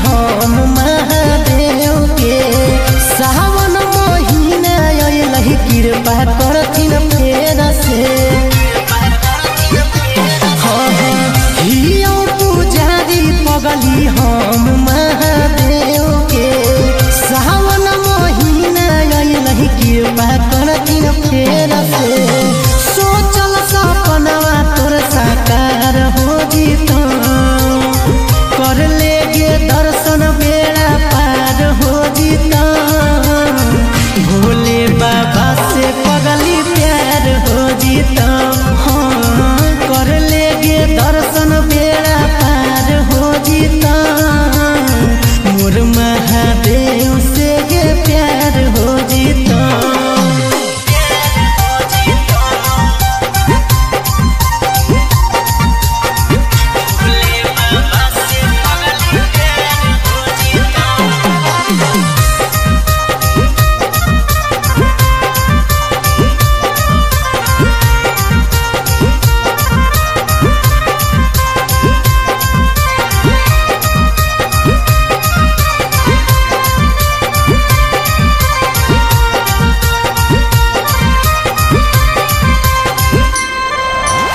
हम महादेव के सावन महीना अइलहि कृपा करथिन फेर से हियो पुजारी पगली हम महादेव के सावन महीना अइलहि कृपा करथिन फेर से सोचल सपनवा तोर साकार हो जीता कर लेगे दर्शन बेड़ा पार हो जीता भोले बाबा से पगली प्यार हो जीता हाँ कर लेगे दर्शन बेड़ा पार हो जीता मोर महादेव से ये प्यार हो जीता।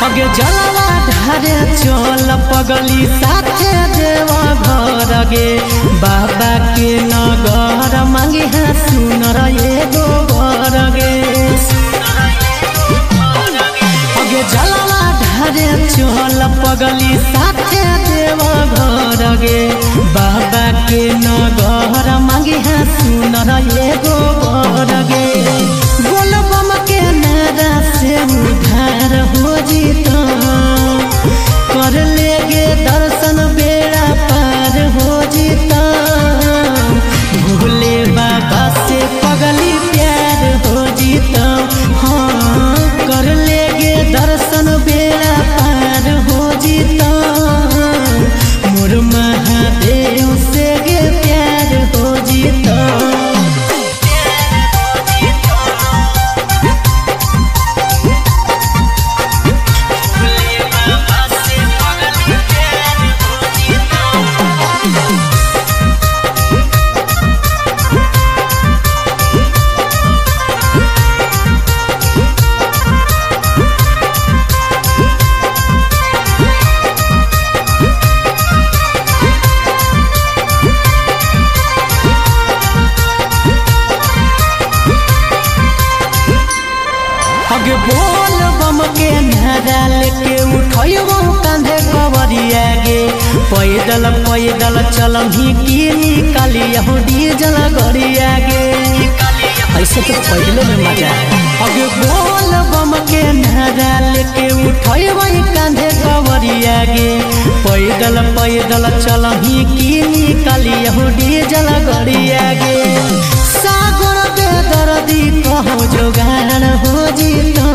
अगे जलवा ढारे चल पगली साथे देवा घर गे बाबा के नगर मांगी है सुनर एगो घर गे अगे जलवा ढारे चल पगली साथे देवा घर गे बाबा के नगर मांगी है सुनर एगो घर गे बोलबम के नारा से उधार हो जीता कर लेगे दर्शन बेड़ा पार हो जीता भोले बाबा से पगली प्यार हो जीता हाँ कर लेगे दर्शन बेड़ा पार हो जीता मोर महादेव से गे प्यार हो जीता। अगे बोल बम के नारा लेके उठो कांधे कवरिया गे पैदल पैदल चलम ही की निकाली डीजल गरिया गे ऐसे तो पैदल में मजा है। अगे बोल बम के नारा लेके उठो कांधे कवरिया गे पैदल पैदल चलम ही की निकाली डीजल गरिया गे सागर बेदर्दी कहो जोगाड़ हो जीता